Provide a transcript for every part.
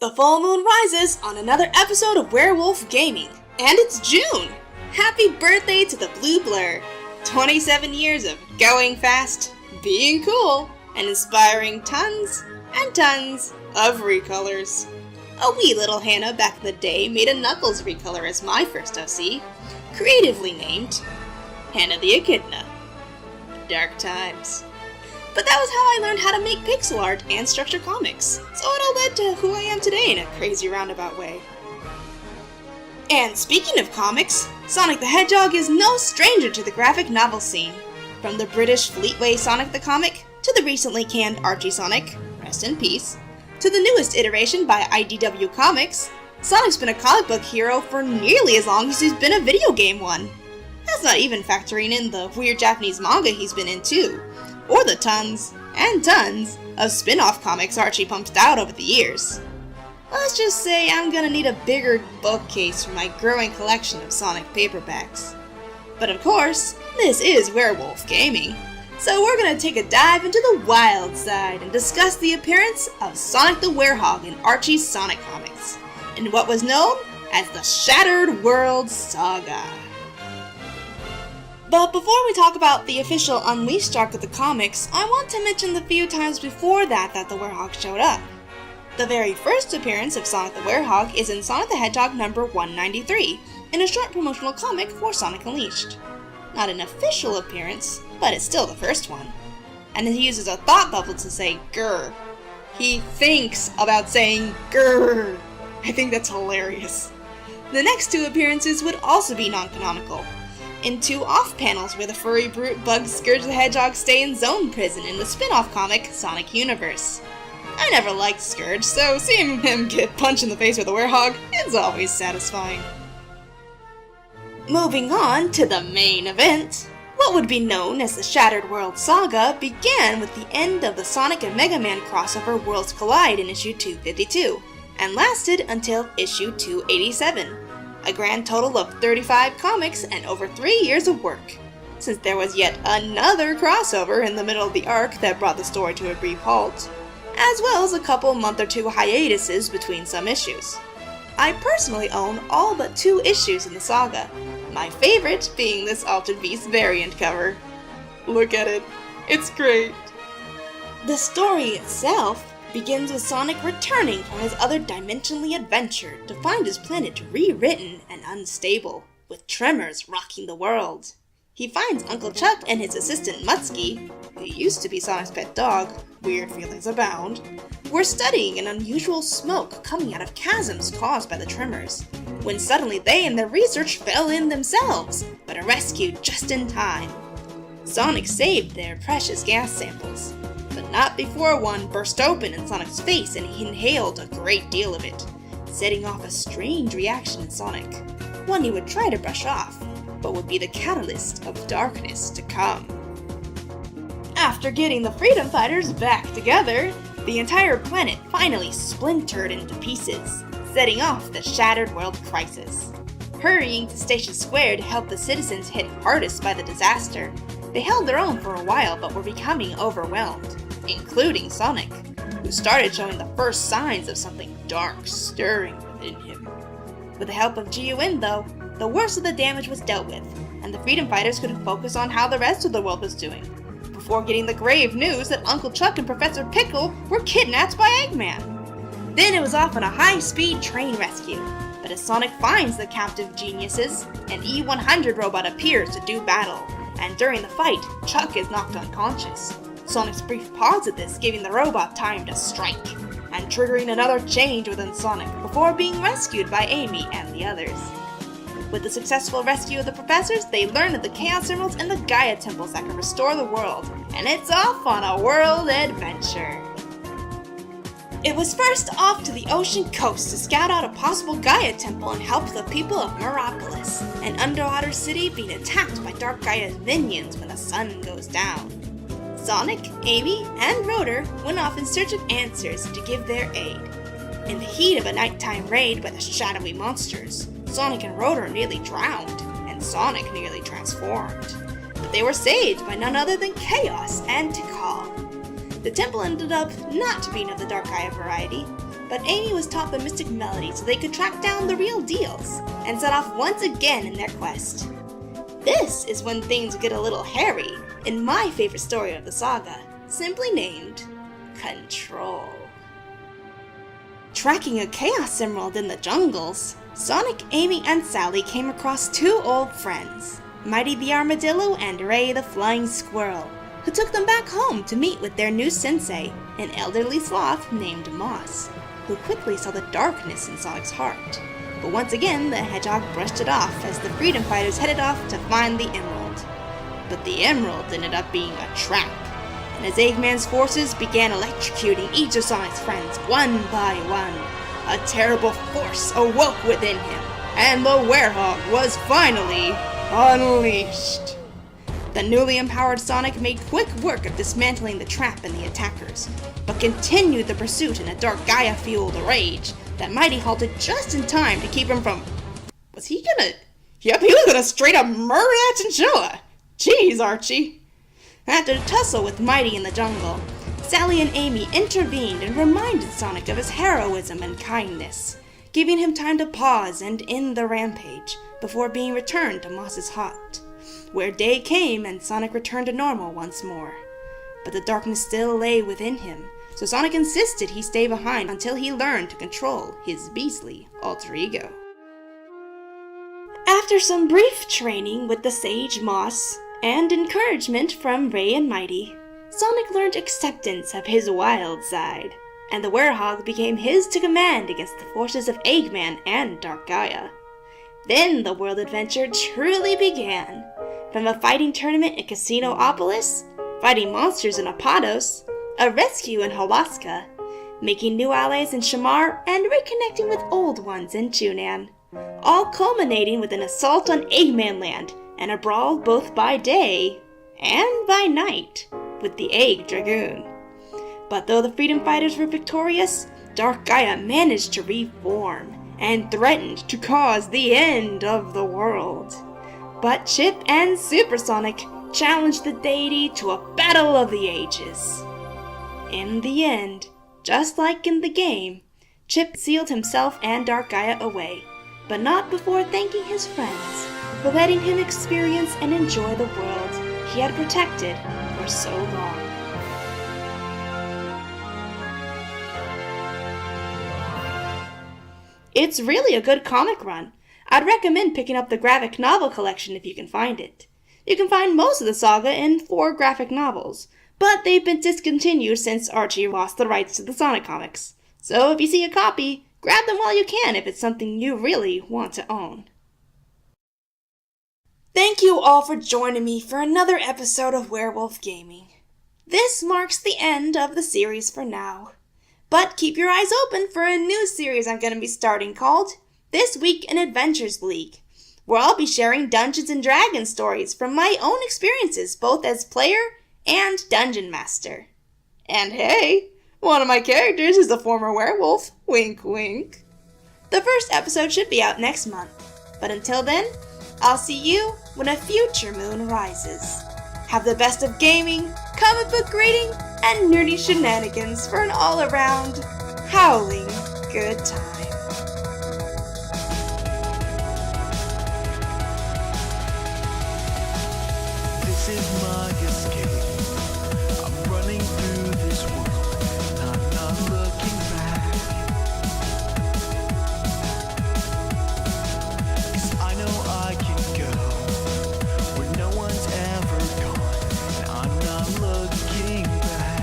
The full moon rises on another episode of Werewolf Gaming, and it's June! Happy birthday to the Blue Blur! 27 years of going fast, being cool, and inspiring tons and tons of recolors. A wee little Hannah back in the day made a Knuckles recolor as my first OC, creatively named Hannah the Echidna. Dark times. But that was how I learned how to make pixel art and structure comics, so it all led to who I am today in a crazy roundabout way. And speaking of comics, Sonic the Hedgehog is no stranger to the graphic novel scene. From the British Fleetway Sonic the Comic, to the recently canned Archie Sonic, rest in peace, to the newest iteration by IDW Comics, Sonic's been a comic book hero for nearly as long as he's been a video game one. That's not even factoring in the weird Japanese manga he's been in too, or the tons and tons of spin-off comics Archie pumped out over the years. Let's just say I'm gonna need a bigger bookcase for my growing collection of Sonic paperbacks. But of course, this is Werewolf Gaming, so we're gonna take a dive into the wild side and discuss the appearance of Sonic the Werehog in Archie's Sonic comics, in what was known as the Shattered World Saga. But before we talk about the official Unleashed arc of the comics, I want to mention the few times before that the Werehog showed up. The very first appearance of Sonic the Werehog is in Sonic the Hedgehog number 193, in a short promotional comic for Sonic Unleashed. Not an official appearance, but it's still the first one. And he uses a thought bubble to say grr. He thinks about saying grr. I think that's hilarious. The next two appearances would also be non-canonical. In two off-panels where the furry brute bugs Scourge the Hedgehog stay in Zone Prison in the spin-off comic Sonic Universe. I never liked Scourge, so seeing him get punched in the face with a werehog is always satisfying. Moving on to the main event, what would be known as the Shattered World Saga began with the end of the Sonic and Mega Man crossover Worlds Collide in issue 252, and lasted until issue 287. A grand total of 35 comics and over 3 years of work, since there was yet another crossover in the middle of the arc that brought the story to a brief halt, as well as a couple month or two hiatuses between some issues. I personally own all but 2 issues in the saga, my favorite being this Altered Beast variant cover. Look at it, it's great. The story itself begins with Sonic returning from his other dimensionally adventure to find his planet rewritten and unstable, with tremors rocking the world. He finds Uncle Chuck and his assistant Mutsky, who used to be Sonic's pet dog, weird feelings abound, were studying an unusual smoke coming out of chasms caused by the tremors, when suddenly they and their research fell in themselves, but are rescued just in time. Sonic saved their precious gas samples, but not before one burst open in Sonic's face and he inhaled a great deal of it, setting off a strange reaction in Sonic, one he would try to brush off, but would be the catalyst of darkness to come. After getting the Freedom Fighters back together, the entire planet finally splintered into pieces, setting off the Shattered World Crisis. Hurrying to Station Square to help the citizens hit hardest by the disaster, they held their own for a while but were becoming overwhelmed, including Sonic, who started showing the first signs of something dark stirring within him. With the help of GUN though, the worst of the damage was dealt with, and the Freedom Fighters could focus on how the rest of the world was doing, before getting the grave news that Uncle Chuck and Professor Pickle were kidnapped by Eggman. Then it was off on a high-speed train rescue, but as Sonic finds the captive geniuses, an E-100 robot appears to do battle, and during the fight, Chuck is knocked unconscious. Sonic's brief pause at this giving the robot time to strike, and triggering another change within Sonic before being rescued by Amy and the others. With the successful rescue of the professors, they learn of the Chaos Emeralds and the Gaia Temples that can restore the world, and it's off on a world adventure. It was first off to the ocean coast to scout out a possible Gaia Temple and help the people of Meropolis, an underwater city being attacked by Dark Gaia's minions when the sun goes down. Sonic, Amy, and Rotor went off in search of answers to give their aid. In the heat of a nighttime raid by the shadowy monsters, Sonic and Rotor nearly drowned, and Sonic nearly transformed. But they were saved by none other than Chaos and Tikal. The temple ended up not being of the Dark Gaia variety, but Amy was taught the mystic melody so they could track down the real deals and set off once again in their quest. This is when things get a little hairy in my favorite story of the saga, simply named Control. Tracking a Chaos Emerald in the jungles, Sonic, Amy, and Sally came across two old friends, Mighty the Armadillo and Ray the Flying Squirrel, who took them back home to meet with their new sensei, an elderly sloth named Moss, who quickly saw the darkness in Sonic's heart. But once again, the hedgehog brushed it off as the freedom fighters headed off to find the emerald. But the emerald ended up being a trap, and as Eggman's forces began electrocuting each of Sonic's friends one by one, a terrible force awoke within him, and the werewolf was finally unleashed. The newly empowered Sonic made quick work of dismantling the trap and the attackers, but continued the pursuit in a dark Gaia-fueled rage that Mighty halted just in time to keep him from... Yep, he was gonna straight up murder that chinchilla! Jeez, Archie! After the tussle with Mighty in the jungle, Sally and Amy intervened and reminded Sonic of his heroism and kindness, giving him time to pause and end the rampage before being returned to Moss's hut, where day came and Sonic returned to normal once more. But the darkness still lay within him, so Sonic insisted he stay behind until he learned to control his beastly alter ego. After some brief training with the sage Moss and encouragement from Ray and Mighty, Sonic learned acceptance of his wild side, and the werehog became his to command against the forces of Eggman and Dark Gaia. Then the world adventure truly began. From a fighting tournament in Casinopolis, fighting monsters in Apados, a rescue in Halaska, making new allies in Shamar, and reconnecting with old ones in Chunan, all culminating with an assault on Eggman Land and a brawl both by day and by night with the Egg Dragoon. But though the freedom fighters were victorious, Dark Gaia managed to reform and threatened to cause the end of the world. But Chip and Supersonic challenged the deity to a battle of the ages. In the end, just like in the game, Chip sealed himself and Dark Gaia away, but not before thanking his friends for letting him experience and enjoy the world he had protected for so long. It's really a good comic run. I'd recommend picking up the graphic novel collection if you can find it. You can find most of the saga in 4 graphic novels, but they've been discontinued since Archie lost the rights to the Sonic comics. So if you see a copy, grab them while you can if it's something you really want to own. Thank you all for joining me for another episode of Werewolf Gaming. This marks the end of the series for now. But keep your eyes open for a new series I'm going to be starting called This Week in Adventures League, where I'll be sharing Dungeons & Dragons stories from my own experiences both as player and dungeon master. And hey, one of my characters is a former werewolf, wink wink. The first episode should be out next month, but until then, I'll see you when a future moon rises. Have the best of gaming, comic book reading, and nerdy shenanigans for an all-around, howling good time. This is my escape. I'm running through this world, and I'm not looking back. 'Cause I know I can go where no one's ever gone, and I'm not looking back.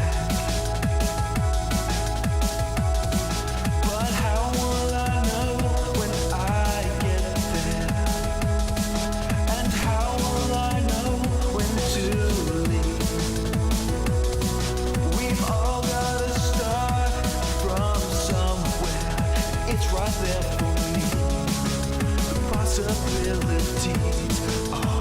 But how will I know when I get there? And how will I know when to leave? We've all gotta start from somewhere. It's right there for me. The possibilities are